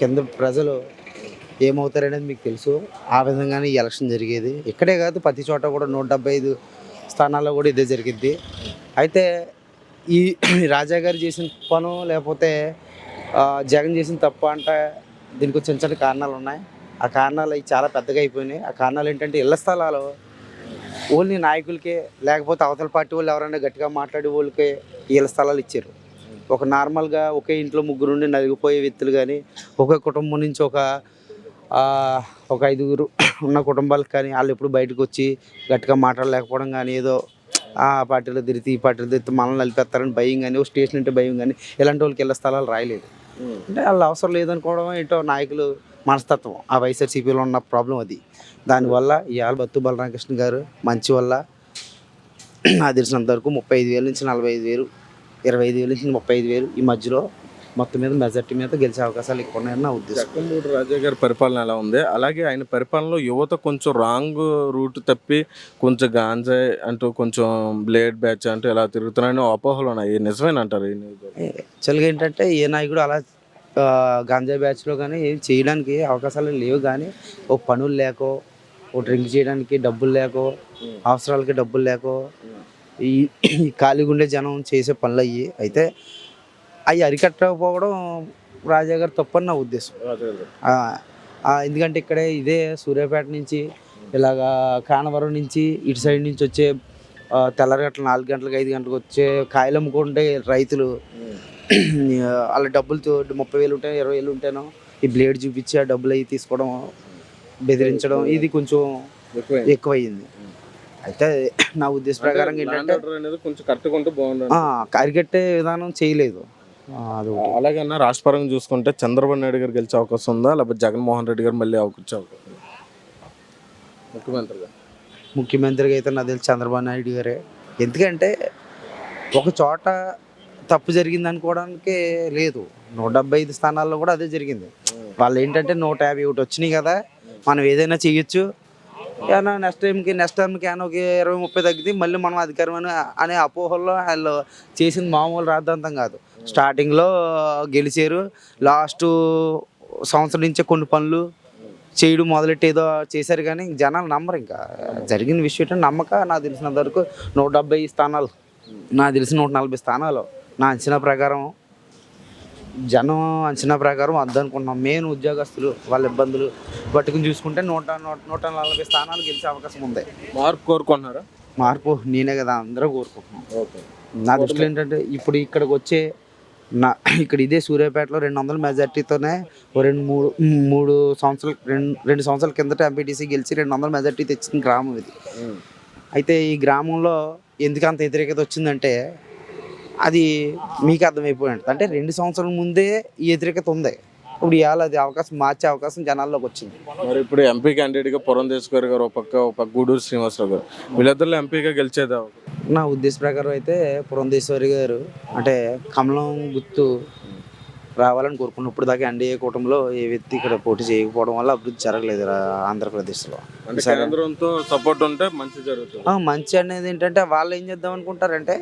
కింద ప్రజలు ఏమవుతారనేది మీకు తెలుసు. ఆ విధంగానే ఈ ఎలక్షన్ జరిగేది. ఇక్కడే కాదు, ప్రతి చోట కూడా 175 స్థానాల్లో కూడా ఇదే జరిగిద్ది. అయితే ఈ రాజా గారు చేసిన పను, లేకపోతే జగన్ చేసిన తప్పు అంటే దీనికి చిన్న చిన్న కారణాలు ఉన్నాయి. ఆ కారణాలు అవి చాలా పెద్దగా అయిపోయినాయి. ఆ కారణాలు ఏంటంటే, ఇళ్ల స్థలాలు ఓన్లీ నాయకులకే, లేకపోతే అవతల పార్టీ వాళ్ళు ఎవరైనా గట్టిగా మాట్లాడే వాళ్ళకే ఇళ్ల స్థలాలు ఇచ్చారు. ఒక నార్మల్గా ఒకే ఇంట్లో 3 నుండి నలిగిపోయే వ్యక్తులు కానీ, ఒకే కుటుంబం నుంచి ఒక 5 ఉన్న కుటుంబాలకు కానీ వాళ్ళు ఎప్పుడు బయటకు వచ్చి గట్టిగా మాట్లాడలేకపోవడం కానీ, ఏదో ఆ పార్టీలో తిరిగి ఈ పార్టీలో తిరిగి మనల్ని నలిపేస్తారని భయం కానీ, ఓ స్టేషన్ అంటే భయం కానీ, ఇలాంటి వాళ్ళకి ఇళ్ల స్థలాలు రాయలేదు. అంటే వాళ్ళు అవసరం లేదనుకోవడం ఏంటో నాయకులు మనస్తత్వం. ఆ వైఎస్ఆర్సీపీలో ఉన్న ప్రాబ్లం అది. దానివల్ల ఇవాళ బత్తు బలరామకృష్ణ గారు మంచి వల్ల నాకు తెలిసినంత వరకు 35,000 నుంచి 45,000, 25,000 నుంచి 35,000 ఈ మధ్యలో మొత్తం మీద మెజార్టీ మీద గెలిచే అవకాశాలు ఎక్కువ ఉన్నాయని నా ఉద్దేశం. జగన్మోహన్ రాజా గారి పరిపాలన ఎలా ఉంది? అలాగే ఆయన పరిపాలనలో యువత కొంచెం రాంగ్ రూట్ తప్పి కొంచెం గాంజాయి అంటూ, కొంచెం బ్లేడ్ బ్యాచ్ అంటూ ఇలా తిరుగుతున్నాయని అపోహలు ఉన్నాయి. నిజమేనంటారు? యాక్చువల్గా ఏంటంటే, ఏ నాయకుడు అలా గాంజా బ్యాచ్లో కానీ ఏం చేయడానికి అవకాశాలు లేవు. కానీ ఓ పనులు లేకో, ఓ డ్రింక్ చేయడానికి డబ్బులు లేకో, అవసరాలకి డబ్బులు లేకో ఈ ఖాళీగా ఉండే జనం చేసే పనులు అయ్యి అయితే అవి అరికట్టకపోవడం రాజా గారు తప్పని నా ఉద్దేశం. ఎందుకంటే ఇక్కడే ఇదే సూర్యాపేట నుంచి ఇలాగా కానవరం నుంచి ఇటు సైడ్ నుంచి వచ్చే తెల్లరగట్ల 4 గంటలకు 5 గంటలకు వచ్చే కాయలు అమ్ముకుంటే రైతులు వాళ్ళ డబ్బులతో 30,000 ఉంటాయి, 20,000 ఉంటానో ఈ బ్లేడ్ చూపించి ఆ డబ్బులు అవి తీసుకోవడం, బెదిరించడం ఇది కొంచెం ఎక్కువయ్యింది. అయితే నా ఉద్దేశ ప్రకారం ఏంటంటే కొంచెం కట్టుకుంటే బాగుంటుంది. అరికట్టే విధానం చేయలేదు. అది అలాగే రాష్ట్ర పరంగా చూసుకుంటే చంద్రబాబు నాయుడు గారు గెలిచే అవకాశం ఉందా, లేకపోతే జగన్మోహన్ రెడ్డి గారు మళ్ళీ వచ్చే అవకాశం ముఖ్యమంత్రిగా అయితే నాకు తెలిసి చంద్రబాబు నాయుడు గారే. ఎందుకంటే ఒక చోట తప్పు జరిగింది అనుకోవడానికి లేదు. 175 స్థానాల్లో కూడా అదే జరిగింది. వాళ్ళు ఏంటంటే 151 వచ్చినాయి కదా, మనం ఏదైనా చేయొచ్చు, ఏమన్నా నెక్స్ట్ టైంకి ఏమన్నా ఒక 20-30 తగ్గితే మళ్ళీ మనం అధికారం అనే అపోహల్లో వాళ్ళు చేసింది మామూలు రాద్ధాంతం కాదు. స్టార్టింగ్లో గెలిచారు, లాస్ట్ సంవత్సరం నుంచే కొన్ని పనులు చేయడం మొదలెట్టి ఏదో చేశారు. కానీ జనాలు నమ్మరు. ఇంకా జరిగిన విషయం నమ్మక నాకు తెలిసినంత వరకు 170 స్థానాలు, నాకు తెలిసిన 140 స్థానాలు నా అంచనా ప్రకారం, జనం అంచనా ప్రకారం వద్దనుకుంటున్నాం. మెయిన్ ఉద్యోగస్తులు వాళ్ళ ఇబ్బందులు పట్టుకుని చూసుకుంటే 140 స్థానాలు గెలిచే అవకాశం ఉంది. మార్పు కోరుకుంటున్నారా? మార్పు నేనే కదా, అందరూ కోరుకుంటున్నాం. నా దృష్టిలో ఏంటంటే ఇప్పుడు ఇక్కడికి వచ్చే ఇక్కడ ఇదే సూర్యాపేటలో 200 మెజార్టీతోనే మూడు సంవత్సరాల కిందట ఎంపీటీసీ గెలిచి 200 మెజార్టీ తెచ్చిన గ్రామం ఇది. అయితే ఈ గ్రామంలో ఎందుకు అంత వ్యతిరేకత వచ్చిందంటే అది మీకు అర్థమైపోయి ఉంటుంది. అంటే 2 సంవత్సరాల ముందే ఈ వ్యతిరేకత ఉంది. ఇప్పుడు ఇవాళ అది అవకాశం మార్చే అవకాశం జనాల్లోకి వచ్చింది. మరి ఇప్పుడు ఎంపీ క్యాండిడేట్గా పురంధేశ్వరి గారు ఒక పక్క గూడూరు శ్రీనివాసరావు గారు, వీళ్ళిద్దరిలో ఎంపీగా గెలిచేదా? నా ఉద్దేశ ప్రకారం అయితే పురంధేశ్వరి గారు అంటే కమలం గుర్తు రావాలని కోరుకున్నాను. ఇప్పుడు దాకా ఎన్డీఏ కూటమిలో ఏ వ్యక్తి ఇక్కడ పోటీ చేయకపోవడం వల్ల అభివృద్ధి జరగలేదు ఆంధ్రప్రదేశ్లో. కేంద్రంతో సపోర్ట్ ఉంటే మంచి జరుగుతుంది. మంచి అనేది ఏంటంటే వాళ్ళు ఏం చేద్దాం అనుకుంటారంటే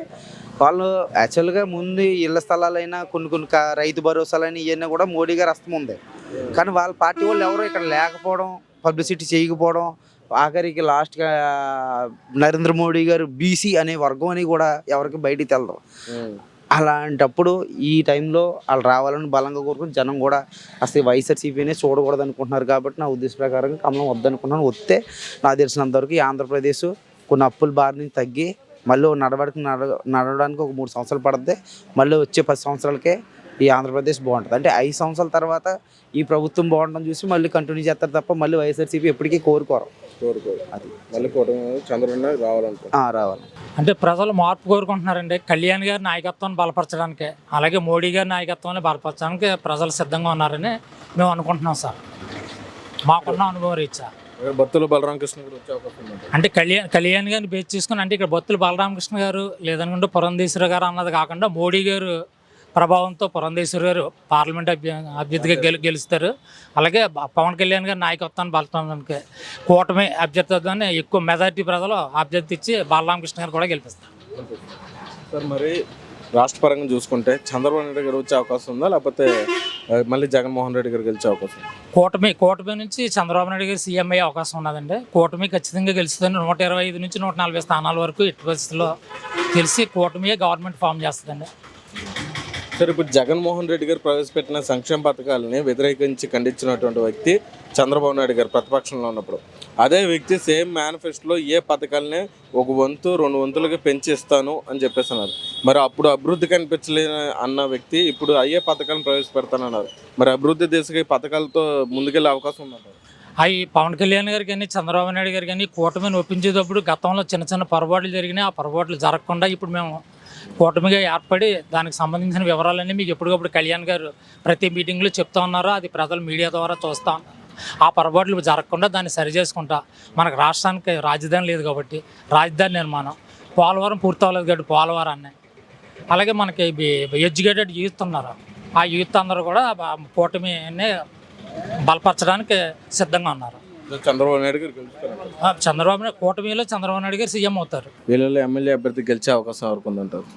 వాళ్ళు యాక్చువల్గా ముందు ఇళ్ల స్థలాలైనా కొన్ని రైతు భరోసాలైనా ఇవన్నీ కూడా మోడీ గారు హస్తం ఉంది. కానీ వాళ్ళ పార్టీ వాళ్ళు ఎవరో ఇక్కడ లేకపోవడం, పబ్లిసిటీ చేయకపోవడం, ఆఖరికి లాస్ట్గా నరేంద్ర మోడీ గారు బీసీ అనే వర్గం అని కూడా ఎవరికి బయటికి తెలదు. అలాంటప్పుడు ఈ టైంలో వాళ్ళు రావాలని బలంగా కోరుకుని జనం కూడా అసలు వైఎస్ఆర్సీపీనే చూడకూడదు అనుకుంటున్నారు. కాబట్టి నా ఉద్దేశ ప్రకారం కమలం వద్దనుకున్నాను. వస్తే నాకు తెలిసినంతవరకు ఈ ఆంధ్రప్రదేశ్ కొన్ని అప్పుల బారి నుంచి తగ్గి మళ్ళీ నడవడానికి ఒక 3 సంవత్సరాలు పడుతుంది. మళ్ళీ వచ్చే 10 సంవత్సరాలకే ఈ ఆంధ్రప్రదేశ్ బాగుంటుంది. అంటే 5 సంవత్సరాల తర్వాత ఈ ప్రభుత్వం బాగుండడం చూసి మళ్ళీ కంటిన్యూ చేస్తారు తప్ప మళ్ళీ వైఎస్ఆర్సీపీ ఎప్పటికీ కోరుకోరు. అది మళ్ళీ చంద్రబాబు రావాలి అంటే ప్రజలు మార్పు కోరుకుంటున్నారండి. కళ్యాణ్ గారి నాయకత్వాన్ని బలపరచడానికి, అలాగే మోడీ గారి నాయకత్వాన్ని బలపరచడానికి ప్రజలు సిద్ధంగా ఉన్నారని మేము అనుకుంటున్నాం సార్. మాకున్న అనుభవం రీత్యా బత్తుల బలరామకృష్ణ గారు వచ్చే అవకాశం ఉంది. అంటే కళ్యాణ్ గారిని బేస్ చేసుకుని అంటే ఇక్కడ బత్తుల బలరామకృష్ణ గారు లేదనుకుంటే పురంధేశ్వరి గారు అన్నది కాకుండా మోడీ గారు ప్రభావంతో పురంధేశ్వరి గారు పార్లమెంట్ అభ్యర్థిగా గెలుస్తారు. అలాగే పవన్ కళ్యాణ్ గారి నాయకత్వాన్ని బలపడడానికి కూటమి అభ్యర్థిని ఎక్కువ మెజార్టీ ప్రజలు అభ్యర్థి ఇచ్చి బలరామకృష్ణ గారు కూడా గెలిపిస్తారు. సార్ మరి రాష్ట్ర పరంగా చూసుకుంటే చంద్రబాబు నాయుడు గారు వచ్చే అవకాశం ఉందా, లేకపోతే మళ్ళీ జగన్మోహన్ రెడ్డి గారు గెలిచే అవకాశం? కూటమి నుంచి చంద్రబాబు నాయుడు గారు సీఎం అయ్యే అవకాశం ఉన్నదండి. కూటమి ఖచ్చితంగా గెలుస్తుందని 125 నుంచి 140 స్థానాల వరకు ఎట్టి పరిస్థితుల్లో తెలిసి కూటమియే గవర్నమెంట్ ఫామ్ చేస్తుందండి. సార్ ఇప్పుడు జగన్మోహన్ రెడ్డి గారు ప్రవేశపెట్టిన సంక్షేమ పథకాలని వ్యతిరేకించి ఖండించినటువంటి వ్యక్తి చంద్రబాబు నాయుడు గారు ప్రతిపక్షంలో ఉన్నప్పుడు, అదే వ్యక్తి సేమ్ మేనిఫెస్టోలో ఏ పథకాలని 1 వంతు 2 వంతులకి పెంచిస్తాను అని చెప్పేస్తున్నారు. మరి అప్పుడు అభివృద్ధి కనిపించలేని అన్న వ్యక్తి ఇప్పుడు అయ్యే పథకాలను ప్రవేశపెడతానన్నారు. మరి అభివృద్ధి దిశగా ఈ పథకాలతో ముందుకెళ్ళే అవకాశం ఉందంటారు? అవి పవన్ కళ్యాణ్ గారు కానీ చంద్రబాబు నాయుడు గారు కానీ కూటమిని ఒప్పించేటప్పుడు గతంలో చిన్న పొరపాట్లు జరిగినాయి. ఆ పొరపాట్లు జరగకుండా ఇప్పుడు మేము కూటమిగా ఏర్పడి దానికి సంబంధించిన వివరాలన్నీ మీకు ఎప్పటికప్పుడు కళ్యాణ్ గారు ప్రతి మీటింగ్లో చెప్తా ఉన్నారు. అది ప్రజలు మీడియా ద్వారా చూస్తూ ఉన్నారు. ఆ పొరపాట్లు జరగకుండా దాన్ని సరి చేసుకుంటా మనకు రాష్ట్రానికి రాజధాని లేదు కాబట్టి రాజధాని నిర్మాణం, పోలవరం పూర్తి అవ్వలేదు కాబట్టి పోలవరాన్ని, అలాగే మనకి ఎడ్యుకేటెడ్ యూత్ ఉన్నారు. ఆ యూత్ అందరూ కూడా కూటమిని బలపరచడానికి సిద్ధంగా ఉన్నారు. చంద్రబాబు నాయుడు గారు కూటమిలో చంద్రబాబు నాయుడు గారు సీఎం అవుతారు. వీళ్ళలో ఎమ్మెల్యే అభ్యర్థి గెలిచే అవకాశం ఎవరికి ఉందంటారు?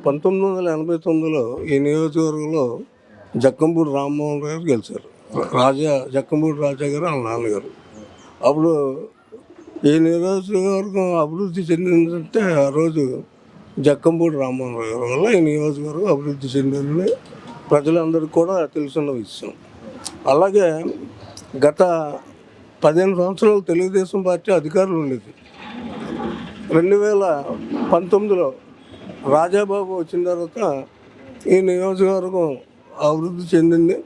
1989లో ఈ నియోజకవర్గంలో జక్కంపూడి రామ్మోహన్ గారు గెలిచారు. జక్కంపూడి రాజా గారు వాళ్ళ నాన్నగారు. అప్పుడు ఈ నియోజకవర్గం అభివృద్ధి చెందిందంటే ఆ రోజు జక్కంపూడి రామ్మోహన్ గారి వల్ల ఈ నియోజకవర్గం అభివృద్ధి చెందిందని ప్రజలందరికీ కూడా తెలుసున్న విషయం. అలాగే గత 15 సంవత్సరాలు తెలుగుదేశం పార్టీ అధికారులు ఉండేది. 2019లో రాజాబాబు వచ్చిన తర్వాత ఈ నియోజకవర్గం అభివృద్ధి చెందింది.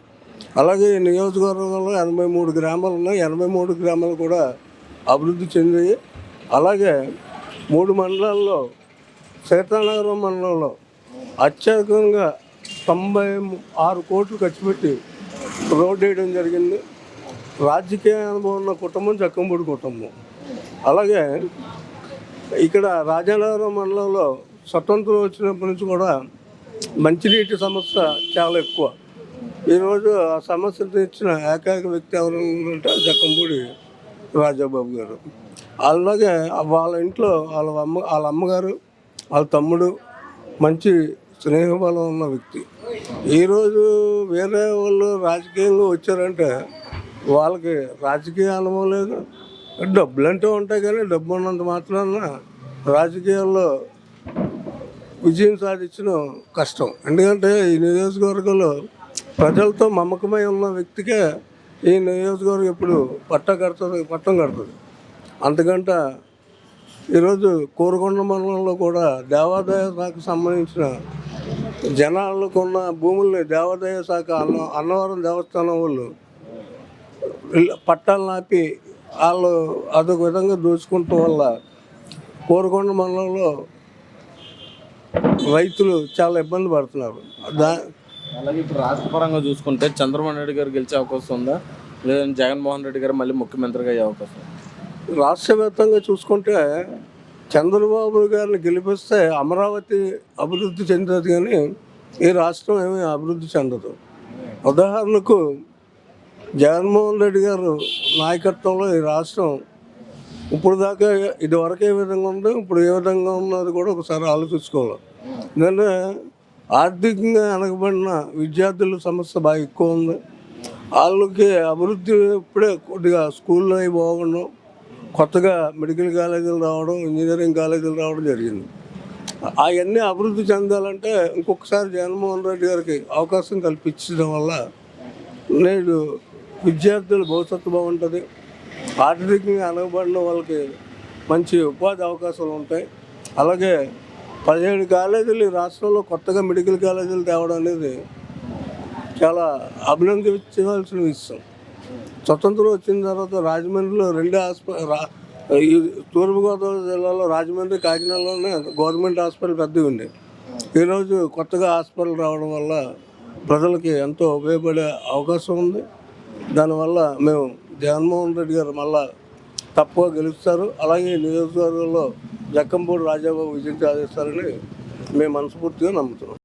అలాగే ఈ నియోజకవర్గంలో 83 గ్రామాలు ఉన్నాయి. 83 గ్రామాలు కూడా అభివృద్ధి చెందాయి. అలాగే 3 మండలాల్లో సీతానగరం మండలంలో అత్యధికంగా 96 కోట్లు ఖర్చు పెట్టి రోడ్డు వేయడం జరిగింది. రాజకీయ అనుభవం ఉన్న కుటుంబం జక్కంపూడి కుటుంబం. అలాగే ఇక్కడ రాజానగరం మండలంలో స్వతంత్రం వచ్చినప్పటి నుంచి కూడా మంచినీటి సమస్య చాలా ఎక్కువ. ఈరోజు ఆ సమస్య తెచ్చిన ఏకైక వ్యక్తి ఎవరు అంటే జక్కంపూడి రాజాబాబు గారు. అలాగే వాళ్ళ ఇంట్లో వాళ్ళ అమ్మగారు, వాళ్ళ తమ్ముడు మంచి స్నేహబలం ఉన్న వ్యక్తి. ఈరోజు వేరే వాళ్ళు రాజకీయంగా వచ్చారంటే వాళ్ళకి రాజకీయ అనుభవం లేదు. డబ్బులు అంటే ఉంటాయి కానీ డబ్బు ఉన్నంత మాత్రాన రాజకీయాల్లో విజయం సాధించడం కష్టం. ఎందుకంటే ఈ నియోజకవర్గంలో ప్రజలతో మమకమై ఉన్న వ్యక్తికే ఈ నియోజకవర్గం ఎప్పుడు పట్టం కడుతుంది. అంతకంటే ఈరోజు కోరుకొండ మండలంలో కూడా దేవాదాయ శాఖకు సంబంధించిన జనాలకు ఉన్న భూముల్ని దేవాదాయ శాఖ అన్నవరం దేవస్థానం వాళ్ళు పట్టాలు నాపి వాళ్ళు అదొక విధంగా దోచుకుంటం వల్ల కోరుకొండ మండలంలో రైతులు చాలా ఇబ్బంది పడుతున్నారు. అలాగే ఇప్పుడు రాష్ట్ర పరంగా చూసుకుంటే చంద్రబాబు నాయుడు గారు గెలిచే అవకాశం ఉందా, లేదంటే జగన్మోహన్ రెడ్డి గారు మళ్ళీ ముఖ్యమంత్రిగా అయ్యే అవకాశం? రాష్ట్ర వ్యాప్తంగా చూసుకుంటే చంద్రబాబు గారిని గెలిపిస్తే అమరావతి అభివృద్ధి చెందదు కానీ ఈ రాష్ట్రం ఏమీ అభివృద్ధి చెందదు. ఉదాహరణకు జగన్మోహన్ రెడ్డి గారు నాయకత్వంలో ఈ రాష్ట్రం ఇప్పుడు దాకా ఇదివరకు ఏ విధంగా ఉందో ఇప్పుడు ఏ విధంగా ఉన్నది కూడా ఒకసారి ఆలోచించుకోవాలి. ఎందుకంటే ఆర్థికంగా వెనకబడిన విద్యార్థుల సమస్య బాగా ఎక్కువ ఉంది. వాళ్ళకి అభివృద్ధి ఇప్పుడే కొద్దిగా స్కూల్లో అవి బాగుండడం, కొత్తగా మెడికల్ కాలేజీలు రావడం, ఇంజనీరింగ్ కాలేజీలు రావడం జరిగింది. అవన్నీ అభివృద్ధి చెందాలంటే ఇంకొకసారి జగన్మోహన్ రెడ్డి గారికి అవకాశం కల్పించడం వల్ల నేడు విద్యార్థుల భవిష్యత్తు బాగుంటుంది. ఆర్థికంగా వెనకబడిన వాళ్ళకి మంచి ఉపాధి అవకాశాలు ఉంటాయి. అలాగే 17 కాలేజీలు ఈ రాష్ట్రంలో కొత్తగా మెడికల్ కాలేజీలు తేవడం అనేది చాలా అభినందించవలసిన విషయం. స్వతంత్రం వచ్చిన తర్వాత రాజమండ్రిలో 2 తూర్పుగోదావరి జిల్లాలో రాజమండ్రి, కాకినాడలోనే గవర్నమెంట్ హాస్పిటల్ పెద్దగా ఉంది. ఈరోజు కొత్తగా హాస్పిటల్ రావడం వల్ల ప్రజలకి ఎంతో ఉపయోగపడే అవకాశం ఉంది. దానివల్ల మేము జగన్మోహన్ రెడ్డి గారు మళ్ళా తప్పుగా గెలుస్తారు. అలాగే నియోజకవర్గంలో జక్కంపూడి రాజాబాబు విజయం సాధిస్తారని మేము మనస్ఫూర్తిగా నమ్ముతున్నాం.